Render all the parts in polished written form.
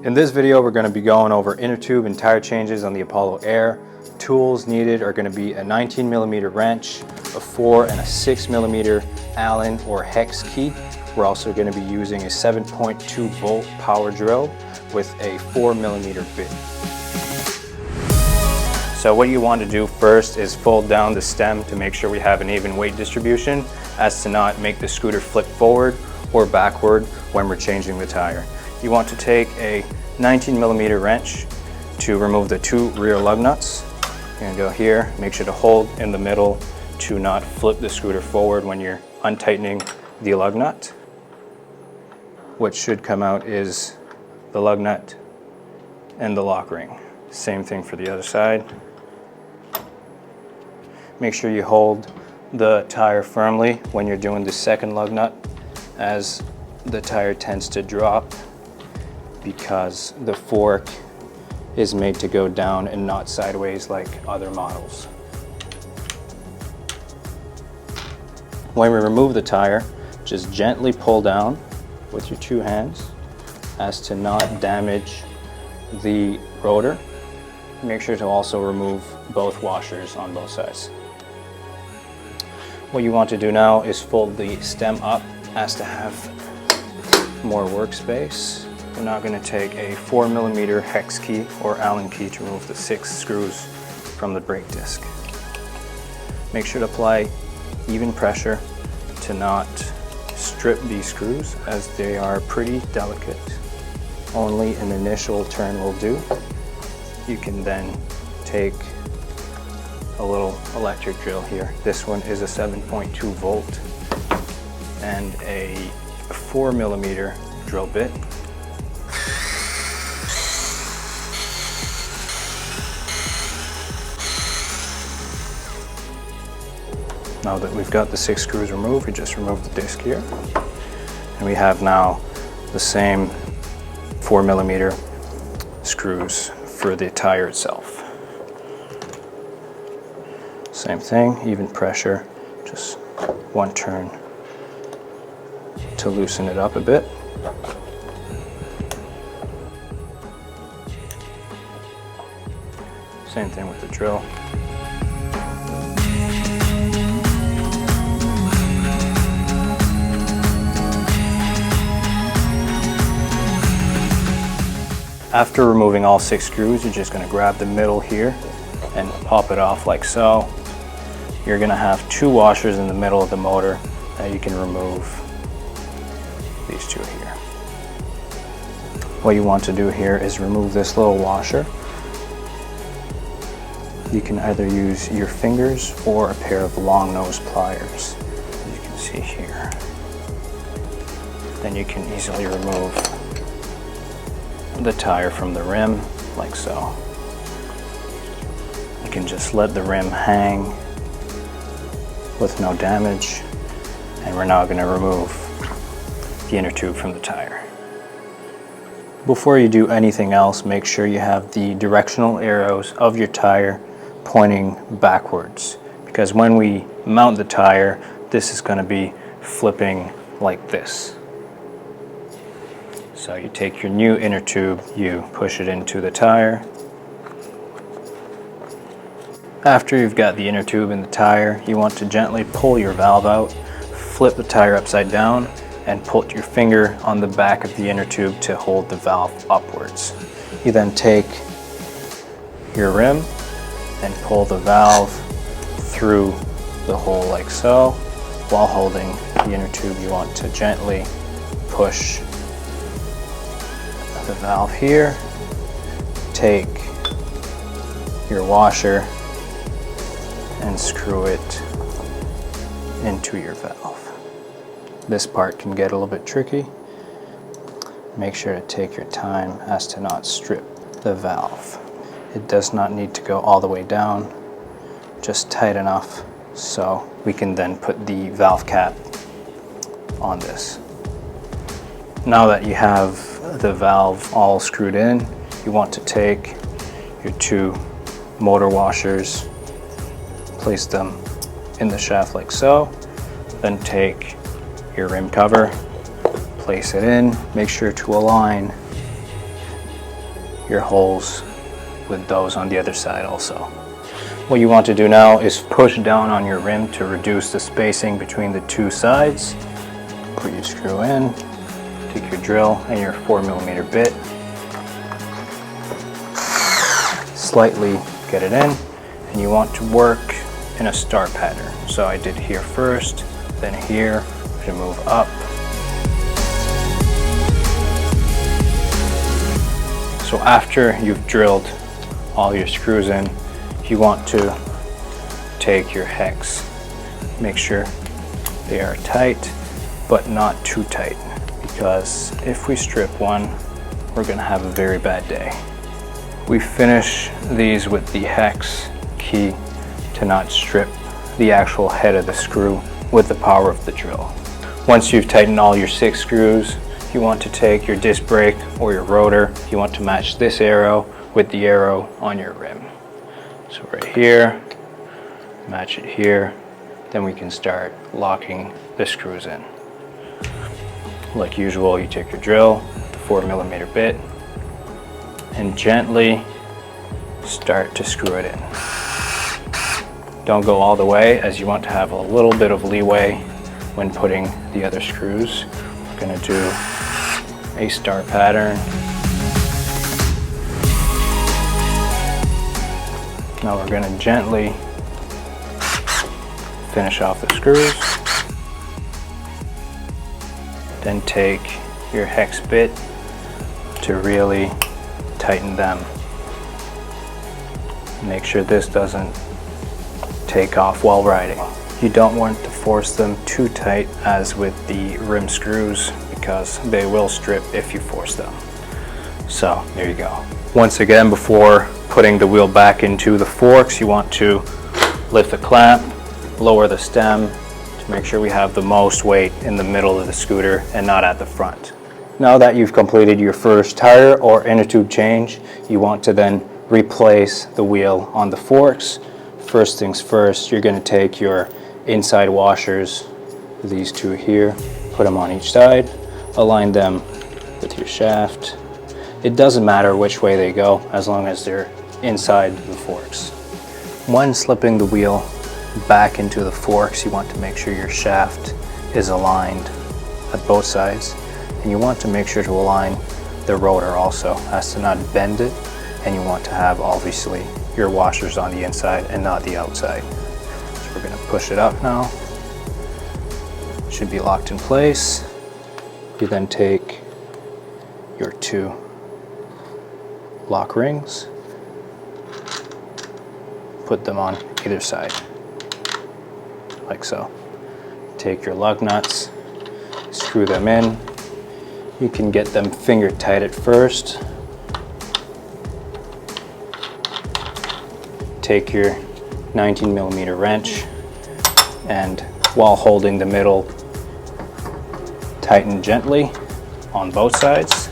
In this video, we're going to be going over inner tube and tire changes on the Apollo Air. Tools needed are going to be a 19mm wrench, a 4 and a 6mm Allen or hex key. We're also going to be using a 7.2 volt power drill with a 4mm bit. So what you want to do first is fold down the stem to make sure we have an even weight distribution as to not make the scooter flip forward or backward when we're changing the tire. You want to take a 19mm wrench to remove the 2 rear lug nuts. You're going to go here, make sure to hold in the middle to not flip the scooter forward when you're untightening the lug nut. What should come out is the lug nut and the lock ring. Same thing for the other side. Make sure you hold the tire firmly when you're doing the second lug nut, as the tire tends to drop because the fork is made to go down and not sideways like other models. When we remove the tire, just gently pull down with your 2 hands as to not damage the rotor. Make sure to also remove both washers on both sides. What you want to do now is fold the stem up as to have more workspace. We're now going to take a 4mm hex key or Allen key to remove the 6 screws from the brake disc. Make sure to apply even pressure to not strip these screws, as they are pretty delicate. Only an initial turn will do. You can then take a little electric drill here. This one is a 7.2 volt and a 4mm drill bit. Now that we've got the 6 screws removed, we just remove the disc here. And we have now the same 4mm screws for the tire itself. Same thing, even pressure, just 1 turn to loosen it up a bit. Same thing with the drill. After removing all 6 screws, you're just going to grab the middle here and pop it off like so. You're going to have 2 washers in the middle of the motor that you can remove. These 2 here. What you want to do here is remove this little washer. You can either use your fingers or a pair of long nose pliers, as you can see here. Then you can easily remove the tire from the rim like so. You can just let the rim hang with no damage, and we're now going to remove the inner tube from the tire. Before you do anything else, make sure you have the directional arrows of your tire pointing backwards, because when we mount the tire, this is going to be flipping like this. So you take your new inner tube, you push it into the tire. After you've got the inner tube in the tire, you want to gently pull your valve out, flip the tire upside down, and put your finger on the back of the inner tube to hold the valve upwards. You then take your rim and pull the valve through the hole like so. While holding the inner tube, you want to gently push the valve here, take your washer and screw it into your valve. This part can get a little bit tricky. Make sure to take your time as to not strip the valve. It does not need to go all the way down, just tight enough so we can then put the valve cap on this. Now that you have the valve all screwed in, you want to take your 2 motor washers, place them in the shaft like so, then take your rim cover, place it in, make sure to align your holes with those on the other side also. What you want to do now is push down on your rim to reduce the spacing between the two sides. Put your screw in, take your drill and your 4mm bit, slightly get it in, and you want to work in a star pattern. So I did here first, then here, to move up. So after you've drilled all your screws in, you want to take your hex. Make sure they are tight, but not too tight, because if we strip one, we're gonna have a very bad day. We finish these with the hex key to not strip the actual head of the screw with the power of the drill. Once you've tightened all your 6 screws, you want to take your disc brake or your rotor. You want to match this arrow with the arrow on your rim. So right here, match it here, then we can start locking the screws in. Like usual, you take your drill, the 4mm bit, and gently start to screw it in. Don't go all the way, as you want to have a little bit of leeway when putting the other screws. We're going to do a star pattern. Now we're going to gently finish off the screws. Then take your hex bit to really tighten them. Make sure this doesn't take off while riding. You don't want to force them too tight as with the rim screws, because they will strip if you force them. So there you go. Once again, before putting the wheel back into the forks, you want to lift the clamp, lower the stem to make sure we have the most weight in the middle of the scooter and not at the front. Now that you've completed your first tire or inner tube change, you want to then replace the wheel on the forks. First things first, you're going to take your inside washers, these two here, put them on each side, align them with your shaft. It doesn't matter which way they go as long as they're inside the forks. When slipping the wheel back into the forks, you want to make sure your shaft is aligned at both sides, and you want to make sure to align the rotor also, as to not bend it, and you want to have obviously your washers on the inside and not the outside. So we're going to push it up now. Should be locked in place. You then take your 2 lock rings, put them on either side, like so. Take your lug nuts, screw them in. You can get them finger tight at first. Take your 19mm wrench, and while holding the middle, tighten gently on both sides.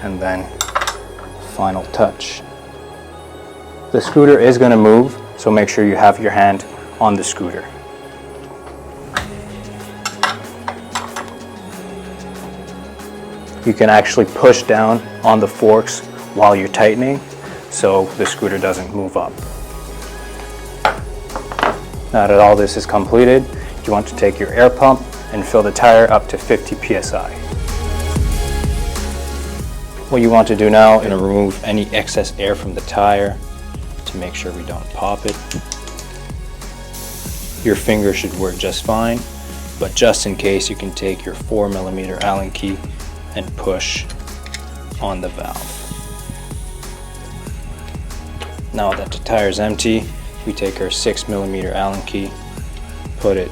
And then final touch. The scooter is going to move, so make sure you have your hand on the scooter. You can actually push down on the forks while you're tightening, so the scooter doesn't move up. Now that all this is completed, you want to take your air pump and fill the tire up to 50 psi. What you want to do now is remove any excess air from the tire to make sure we don't pop it. Your finger should work just fine, but just in case, you can take your 4mm Allen key and push on the valve. Now that the tire is empty, we take our 6mm Allen key, put it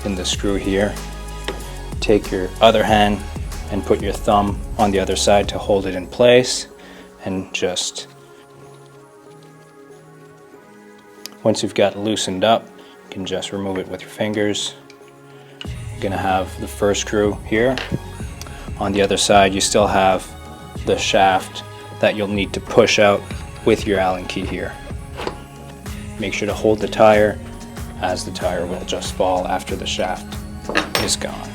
in the screw here, take your other hand and put your thumb on the other side to hold it in place, and just once you've got it loosened up, you can just remove it with your fingers. You're gonna have the first screw here. On the other side, you still have the shaft that you'll need to push out with your Allen key here. Make sure to hold the tire, as the tire will just fall after the shaft is gone.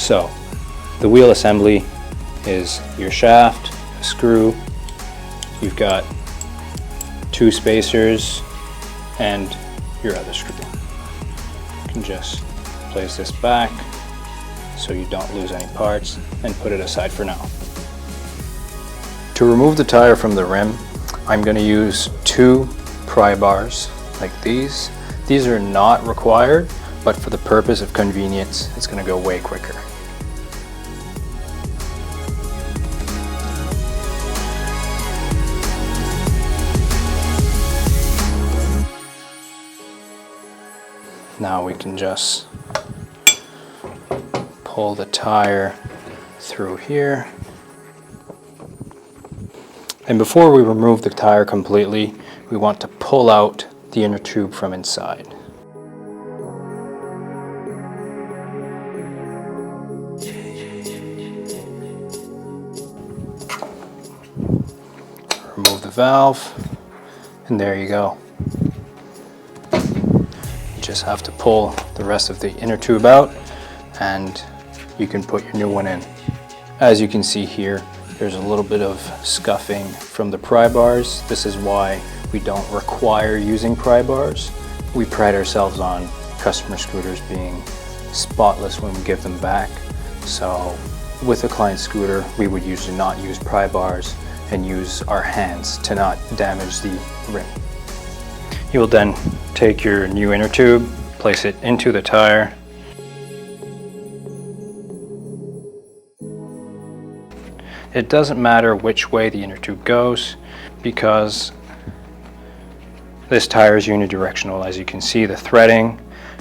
So the wheel assembly is your shaft, a screw, you've got 2 spacers, and your other screw. You can just place this back so you don't lose any parts and put it aside for now. To remove the tire from the rim, I'm going to use 2 pry bars like these. These are not required, but for the purpose of convenience, it's going to go way quicker. Now we can just pull the tire through here. And before we remove the tire completely, we want to pull out the inner tube from inside. Remove the valve, and there you go. Just have to pull the rest of the inner tube out and you can put your new one in. As you can see here, there's a little bit of scuffing from the pry bars. This is why we don't require using pry bars. We pride ourselves on customer scooters being spotless when we give them back. So with a client scooter, we would usually not use pry bars and use our hands to not damage the rim. You will then take your new inner tube, place it into the tire. It doesn't matter which way the inner tube goes because this tire is unidirectional. As you can see, the threading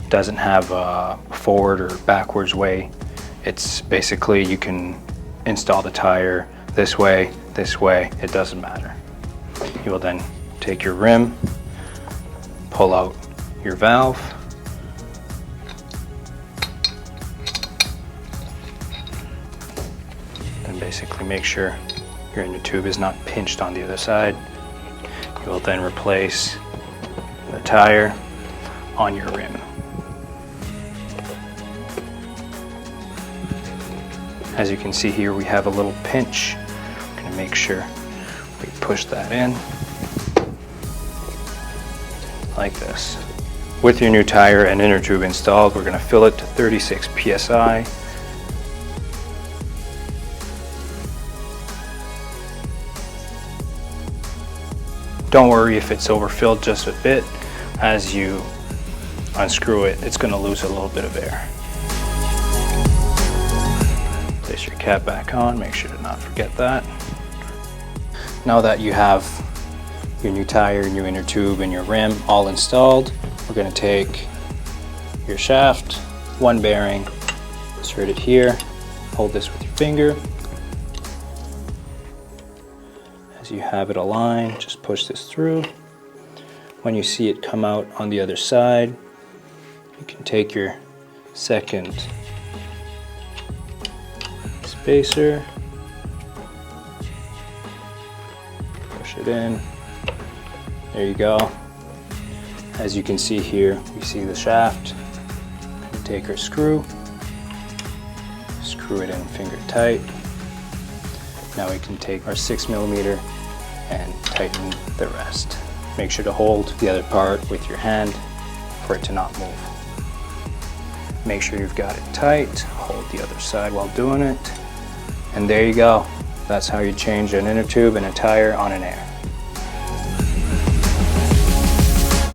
doesn't have a forward or backwards way. It's basically you can install the tire this way, it doesn't matter. You will then take your rim, pull out your valve, and basically make sure your inner tube is not pinched on the other side. You will then replace the tire on your rim. As you can see here, we have a little pinch. I'm going to make sure we push that in like this. With your new tire and inner tube installed, we're going to fill it to 36 psi. Don't worry if it's overfilled just a bit. As you unscrew it, it's going to lose a little bit of air. Place your cap back on, make sure to not forget that. Now that you have your new tire, new inner tube, and your rim all installed, we're going to take your shaft, one bearing, insert it here, hold this with your finger. As you have it aligned, just push this through. When you see it come out on the other side, you can take your second spacer, push it in. There you go. As you can see here, you see the shaft. We take our screw, screw it in finger tight. Now we can take our 6mm and tighten the rest. Make sure to hold the other part with your hand for it to not move. Make sure you've got it tight, hold the other side while doing it, and there you go. That's how you change an inner tube and a tire on an Air.